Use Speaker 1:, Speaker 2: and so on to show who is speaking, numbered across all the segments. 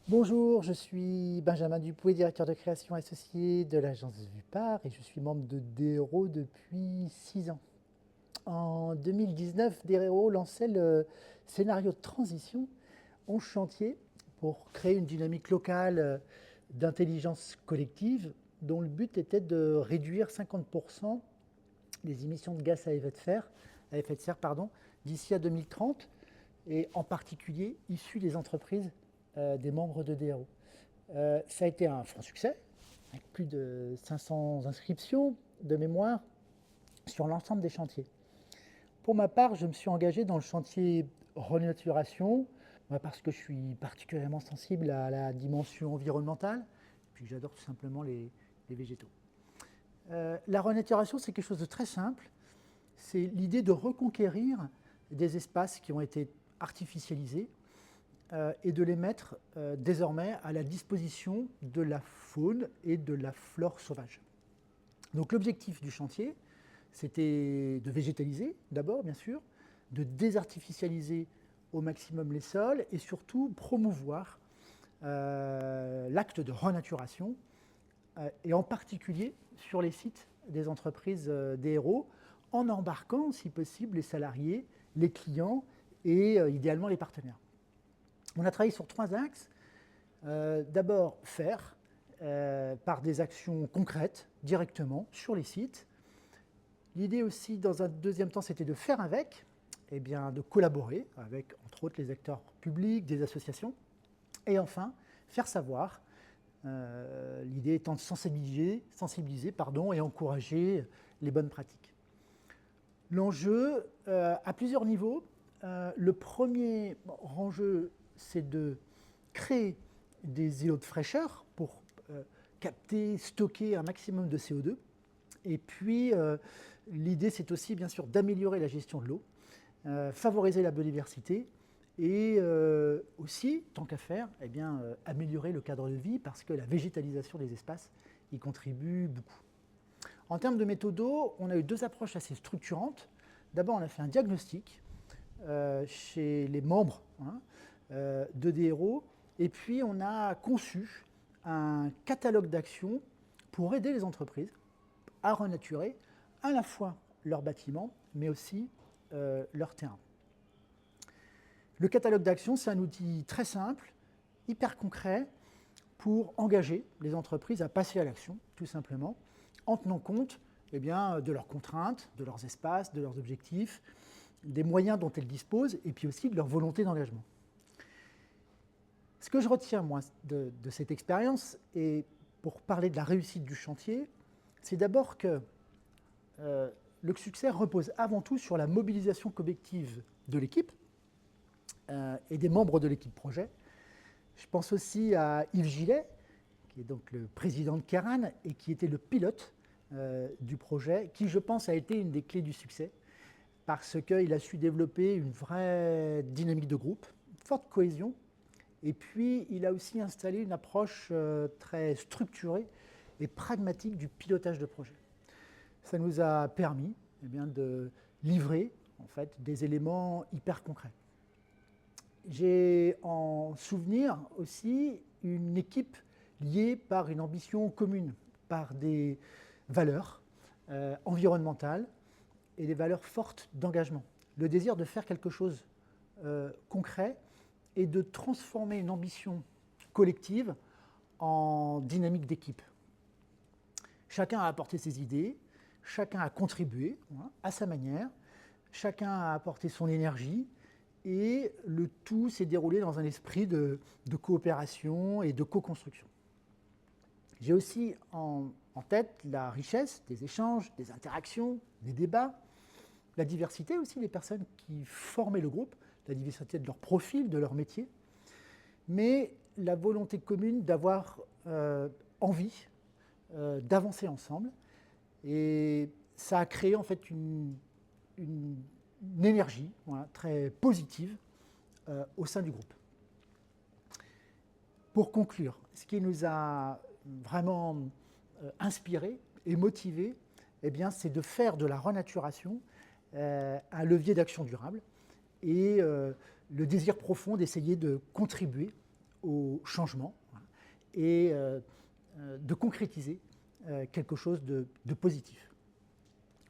Speaker 1: Bonjour, je suis Benjamin Dupoué, directeur de création associé de l'agence Vupar et je suis membre de DERO depuis 6 ans. En 2019, DERO lançait le scénario de transition 11 chantiers pour créer une dynamique locale d'intelligence collective dont le but était de réduire 50% les émissions de gaz à effet de serre d'ici à 2030 et en particulier issus des entreprises des membres de DERO. Ça a été un franc succès, avec plus de 500 inscriptions de mémoire sur l'ensemble des chantiers. Pour ma part, je me suis engagé dans le chantier renaturation, parce que je suis particulièrement sensible à la dimension environnementale, et puis j'adore tout simplement les végétaux. La renaturation, c'est quelque chose de très simple. C'est l'idée de reconquérir des espaces qui ont été artificialisés et de les mettre désormais à la disposition de la faune et de la flore sauvage. Donc l'objectif du chantier, c'était de végétaliser d'abord, bien sûr, de désartificialiser au maximum les sols et surtout promouvoir l'acte de renaturation et en particulier sur les sites des entreprises DERO, en embarquant, si possible, les salariés, les clients et idéalement les partenaires. On a travaillé sur 3 axes. D'abord, faire par des actions concrètes, directement, sur les sites. L'idée aussi, dans un deuxième temps, c'était de faire avec, eh bien, de collaborer avec, entre autres, les acteurs publics, des associations. Et enfin, faire savoir, l'idée étant de sensibiliser et encourager les bonnes pratiques. L'enjeu, à plusieurs niveaux. Le premier enjeu, c'est de créer des îlots de fraîcheur pour capter, stocker un maximum de CO2. Et puis, l'idée, c'est aussi, bien sûr, d'améliorer la gestion de l'eau, favoriser la biodiversité et aussi, tant qu'à faire, eh bien, améliorer le cadre de vie parce que la végétalisation des espaces y contribue beaucoup. En termes de méthodo, on a eu 2 approches assez structurantes. D'abord, on a fait un diagnostic chez les membres de DERO et puis on a conçu un catalogue d'actions pour aider les entreprises à renaturer à la fois leurs bâtiments mais aussi leur terrain. Le catalogue d'actions, c'est un outil très simple, hyper concret pour engager les entreprises à passer à l'action, tout simplement, en tenant compte eh bien, de leurs contraintes, de leurs espaces, de leurs objectifs, des moyens dont elles disposent et puis aussi de leur volonté d'engagement. Ce que je retiens, moi, de cette expérience, et pour parler de la réussite du chantier, c'est d'abord que le succès repose avant tout sur la mobilisation collective de l'équipe et des membres de l'équipe projet. Je pense aussi à Yves Gillet, qui est donc le président de Caran et qui était le pilote du projet, qui, je pense, a été une des clés du succès, parce qu'il a su développer une vraie dynamique de groupe, une forte cohésion, et puis il a aussi installé une approche très structurée et pragmatique du pilotage de projet. Ça nous a permis eh bien, de livrer en fait, des éléments hyper concrets. J'ai en souvenir aussi une équipe liée par une ambition commune, par des valeurs environnementales et des valeurs fortes d'engagement. Le désir de faire quelque chose concret et de transformer une ambition collective en dynamique d'équipe. Chacun a apporté ses idées, chacun a contribué à sa manière, chacun a apporté son énergie et le tout s'est déroulé dans un esprit de coopération et de co-construction. J'ai aussi en tête la richesse des échanges, des interactions, des débats, la diversité aussi des personnes qui formaient le groupe, la diversité de leur profil, de leur métier, mais la volonté commune d'avoir envie d'avancer ensemble. Et ça a créé en fait une énergie très positive au sein du groupe. Pour conclure, ce qui nous a vraiment inspiré et motivé, eh bien, c'est de faire de la renaturation un levier d'action durable et le désir profond d'essayer de contribuer au changement et de concrétiser quelque chose de positif.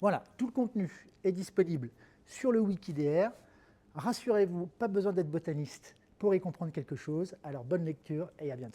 Speaker 1: Voilà, tout le contenu est disponible sur le Wikidr. Rassurez-vous, pas besoin d'être botaniste pour y comprendre quelque chose. Alors bonne lecture et à bientôt.